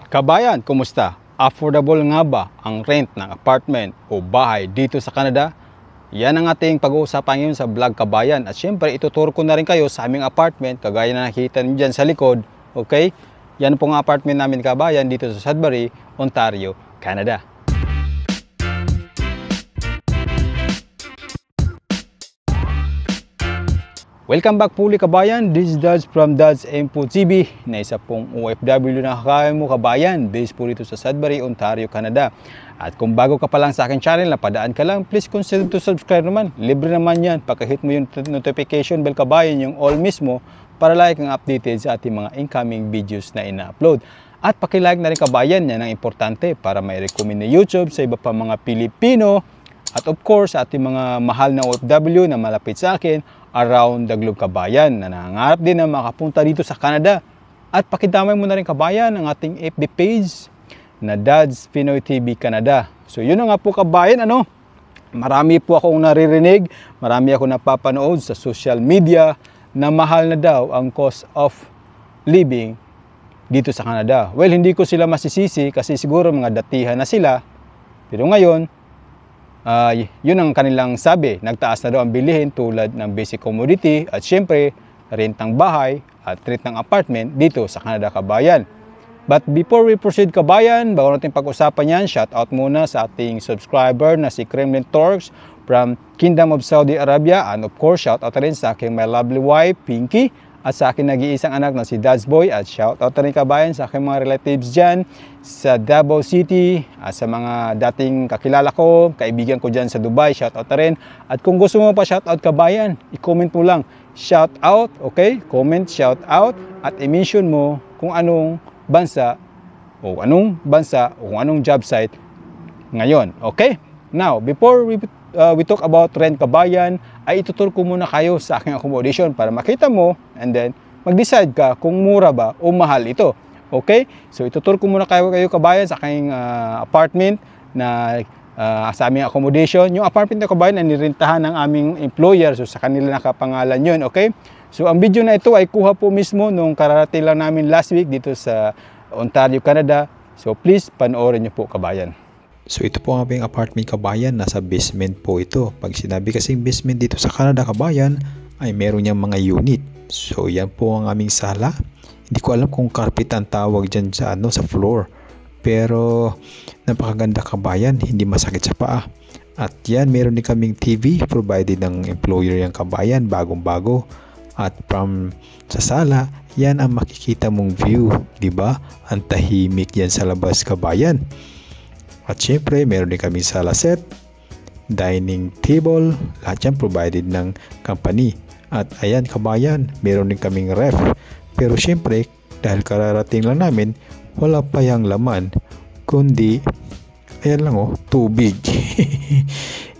Kabayan, kumusta? Affordable nga ba ang rent ng apartment o bahay dito sa Canada? Yan ang ating pag-uusapan ngayon sa vlog Kabayan. At syempre, ituturo ko na rin kayo sa aming apartment, kagaya na nakikita niyo dyan sa likod. Okay? Yan po ang apartment namin Kabayan dito sa Sudbury, Ontario, Canada. Welcome back puli Kabayan, this is Dads from Dads Info TV na isa pong OFW na kakaya mo Kabayan, based po dito sa Sudbury, Ontario, Canada. At kung bago ka pa lang sa aking channel, napadaan ka lang, please consider to subscribe naman. Libre naman yan, pagka-hit mo yung notification bell Kabayan, yung all mismo, para like ang updated sa ating mga incoming videos na ina-upload. At paki-like na rin Kabayan, yan ang importante para may recommend na YouTube sa iba pa mga Pilipino. At of course, sa ating mga mahal na OFW na malapit sa akin, around the globe Kabayan, na nangangarap din na makapunta dito sa Canada. At pakidamay mo na rin Kabayan ang ating FB page na Dads Pinoy TV Canada. So yun na nga po Kabayan, marami po akong naririnig, marami akong napapanood sa social media na mahal na daw ang cost of living dito sa Canada. Well, hindi ko sila masisisi kasi siguro mga datihan na sila. Pero ngayon, yun ang kanilang sabi, nagtaas na daw ang bilihin tulad ng basic commodity at syempre rentang bahay at rent ng apartment dito sa Canada Kabayan. But before we proceed Kabayan, bago natin pag-usapan yan, shout out muna sa ating subscriber na si Kremlin Torx from Kingdom of Saudi Arabia, and of course shout out rin sa aking my lovely wife Pinky at sa aking nag-iisang anak na si Dads Boy, at shout out rin Kabayan sa aking mga relatives dyan sa Davao City at sa mga dating kakilala ko, kaibigan ko dyan sa Dubai, shout out rin. At kung gusto mo pa shout out Kabayan, i-comment mo lang shout out, okay? Comment shout out at i-mention mo kung anong bansa o kung anong job site ngayon, okay? Now, before we talk about rent Kabayan, ay ituturo ko muna kayo sa aking accommodation para makita mo and then mag-decide ka kung mura ba o mahal ito. Okay? So ituturo ko muna kayo Kabayan sa aking apartment na sa aming accommodation. Yung apartment na Kabayan ay nirentahan ng aming employer, so sa kanila nakapangalan yun. Okay? So ang video na ito ay kuha po mismo nung kararating lang namin last week dito sa Ontario, Canada. So please panoorin nyo po Kabayan. So ito po ang aming apartment Kabayan, nasa basement po ito. Pag sinabi kasing basement dito sa Canada Kabayan, ay meron niyang mga unit. So yan po ang aming sala. Hindi ko alam kung carpet ang tawag dyan sa, sa floor. Pero napakaganda Kabayan, hindi masakit sa paa. At yan, meron din kaming TV provided ng employer yung Kabayan, bagong-bago. At from sa sala, yan ang makikita mong view, di ba? Ang tahimik yan sa labas Kabayan. At syempre, meron din kaming sala set, dining table, lahat yan provided ng company. At ayan Kabayan, meron din kaming ref. Pero syempre, dahil kararating lang namin, wala pa yung laman, kundi, ayan lang tubig.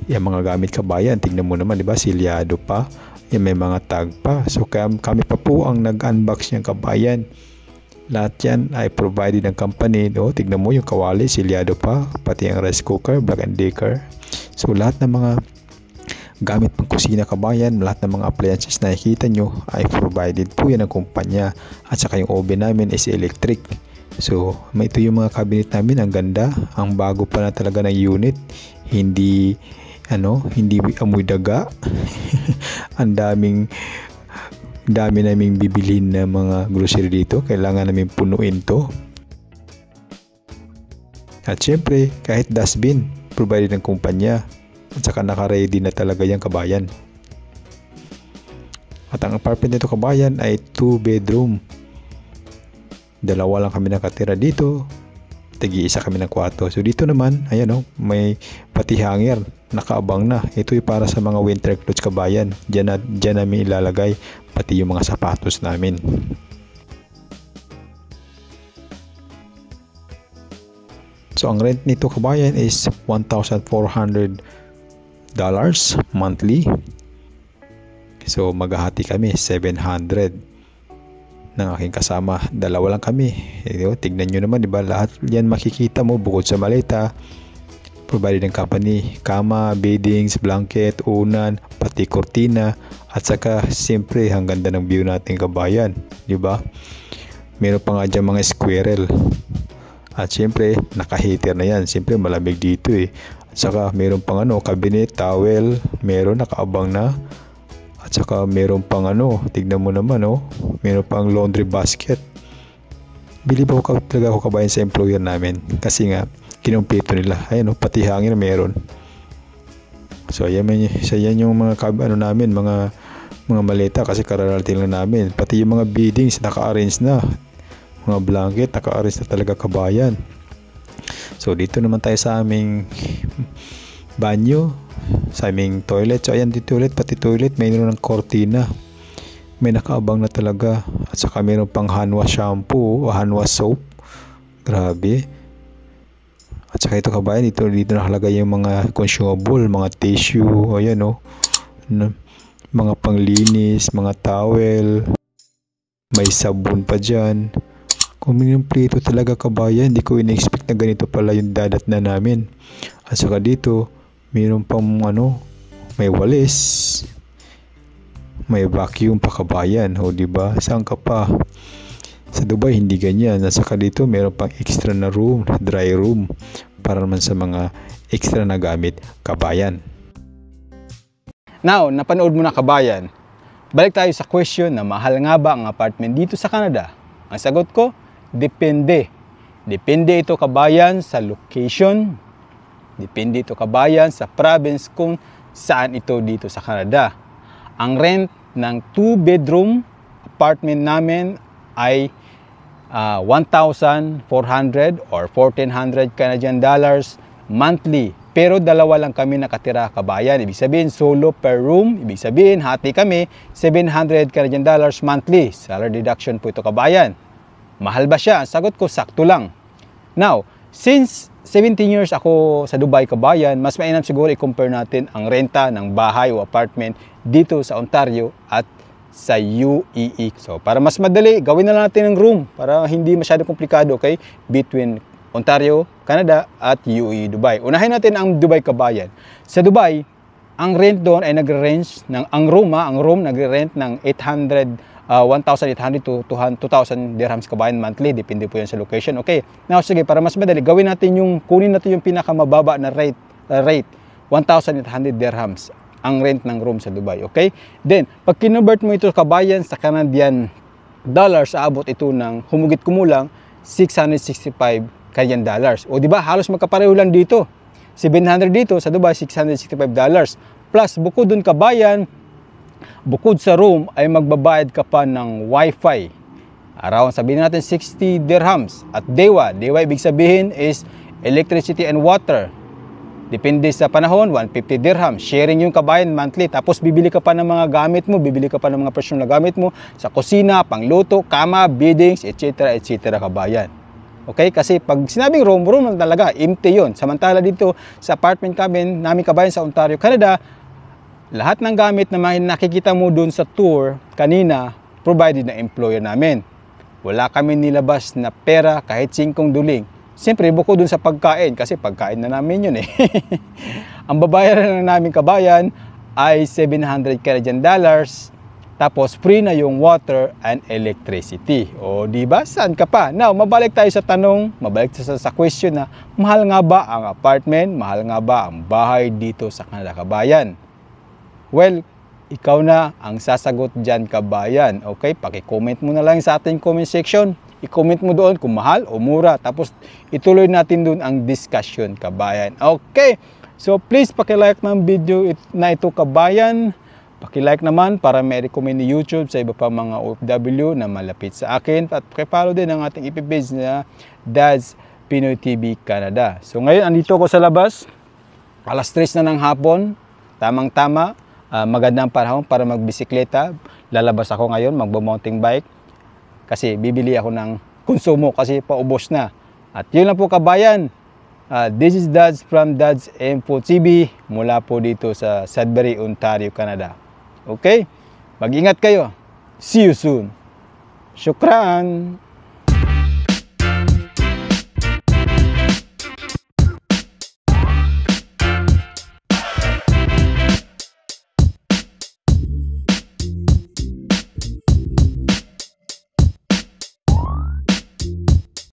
Yung mga gamit Kabayan, tignan mo naman, diba, silyado pa, yung may mga tag pa. So kami pa po ang nag-unbox niyang Kabayan. Lahat yan ay provided ng company. Tignan mo yung kawali, silyado pa, pati ang rice cooker, Black & Decker. So lahat ng mga gamit pang kusina Kabayan, lahat ng mga appliances na nakikita nyo ay provided po yan ng kumpanya. At saka yung oven namin is electric. So ito yung mga cabinet namin, ang ganda, ang bago pa na talaga ng unit, hindi amoy daga. Ang dami naming bibilhin na mga grocery dito, kailangan namin punuin to. At syempre, kahit dustbin provided ng kumpanya, at saka naka-ready na talaga yung Kabayan. At ang apartment nito Kabayan ay 2 bedroom. Dalawa lang kami nakatira dito, tigi-isa kami ng kwarto. So dito naman, ayan may pati hanger, nakaabang na. Ito ay para sa mga winter clothes Kabayan. Diyan namin ilalagay pati yung mga sapatos namin. So ang rent nito Kabayan is $1,400 monthly. So maghahati kami 700 ng aking kasama. Dalawa lang kami. Tignan nyo naman, diba? Lahat yan makikita mo bukod sa maleta. Provided ng company, kama, beddings, blanket, unan, pati kortina, at saka siyempre ang ganda ng view natin Kabayan, di ba? Meron pa nga dyan mga squirrel. At syempre, naka-heater na yan. Syempre, malamig dito eh. At saka, meron pang cabinet, towel, meron nakaabang na. At saka, meron pang tignan mo naman meron pang laundry basket. Bilib ako talaga ako kabayan sa employer namin. Kasi nga, kinumpleto nila. Ayan pati hangin meron. So, yan yung mga namin, mga maleta kasi kararating lang namin. Pati yung mga beddings, naka-arrange na. Mga blanket, naka-arrange na talaga kabayan. So, dito naman tayo sa aming banyo, sa aming toilet. So, ayan dito ulit, pati toilet, mayroon ng kortina. May nakaabang na talaga. At saka mayroon pang hand wash shampoo o hand wash soap. Grabe. At saka ito kabayan, dito nakalagay yung mga consumable, mga tissue, o yan mga panglinis, mga towel, may sabon pa dyan. Kumpleto talaga kabayan, hindi ko in-expect na ganito pala yung dadat na namin. At saka dito, mayroon pang may walis, may vacuum pa kabayan, diba? Saan ka pa? Sa Dubai hindi ganyan. At saka dito mayroon pang extra na room, dry room, para naman sa mga extra na gamit kabayan. Now, napanood mo na kabayan. Balik tayo sa question na mahal nga ba ang apartment dito sa Canada? Ang sagot ko, depende. Depende ito kabayan sa location. Depende ito kabayan sa province kung saan ito dito sa Canada. Ang rent ng 2-bedroom apartment namin ay 1,400 or 1,400 Canadian dollars monthly. Pero dalawa lang kami nakatira kabayan. Ibig sabihin solo per room. Ibig sabihin hati kami 700 Canadian dollars monthly. Salary deduction po ito kabayan. Mahal ba siya? Ang sagot ko, sakto lang. Now, since 17 years ako sa Dubai kabayan, mas mainam siguro i-compare natin ang renta ng bahay o apartment dito sa Ontario at sa UAE. So, para mas madali, gawin na lang natin ng room para hindi masyadong komplikado, okay? Between Ontario, Canada at UAE, Dubai. Unahin natin ang Dubai kabayan. Sa Dubai, ang rent doon ay nagre-range ng ang room nagre-rent ng 1,800 to 2,000 dirhams kabayan monthly. Depende po yan sa location. Okay. Now, sige, para mas madali, kunin natin yung pinakamababa na rate, 1,800 dirhams ang rent ng room sa Dubai. Okay? Then, pag kinonvert mo ito kabayan sa Canadian dollars, aabot ito ng humugit kumulang 665 Canadian dollars. O di ba halos magkapareho lang dito. 700 dito sa Dubai, 665 dollars. Plus, bukod dun kabayan, bukod sa room ay magbabayad ka pa ng wifi. Around sabihin natin 60 dirhams. At dewa ibig sabihin is electricity and water. Depende sa panahon, 150 dirhams. Sharing yung kabayan monthly. Tapos bibili ka pa ng mga gamit mo, bibili ka pa ng mga personal na gamit mo sa kusina, pangluto, kama, beddings, etc. kabayan. Okay? Kasi pag sinabing room lang talaga, empty yun. Samantala dito sa apartment namin kabayan sa Ontario, Canada, lahat ng gamit na nakikita mo dun sa tour kanina, provided na employer namin. Wala kami nilabas na pera kahit 5 duling. Siyempre, bukod dun sa pagkain, kasi pagkain na namin yun eh. Ang babayaran lang namin kabayan ay 700 Canadian dollars, tapos free na yung water and electricity. O diba? Saan ka pa? Now, mabalik tayo sa tanong, sa question na, mahal nga ba ang apartment? Mahal nga ba ang bahay dito sa Canada kabayan? Well, ikaw na ang sasagot dyan kabayan. Okay? Paki-comment mo na lang sa ating comment section. I-comment mo doon kung mahal o mura. Tapos ituloy natin doon ang discussion kabayan. Okay? So please paki-like ng video na ito kabayan. Paki-like naman para may recommend ni YouTube sa iba pa mga OFW na malapit sa akin. At paki-follow din ang ating ipipage na Dad's Pinoy TV Canada. So ngayon andito ko sa labas. Alas 3 na ng hapon. Tamang-tama. Magandang panahon para magbisikleta. Lalabas ako ngayon, magbo-mountain bike. Kasi bibili ako ng konsumo kasi paubos na. At yun lang po kabayan. This is Dads from Dads Info TV mula po dito sa Sudbury, Ontario, Canada. Okay? Mag-ingat kayo. See you soon. Shukran.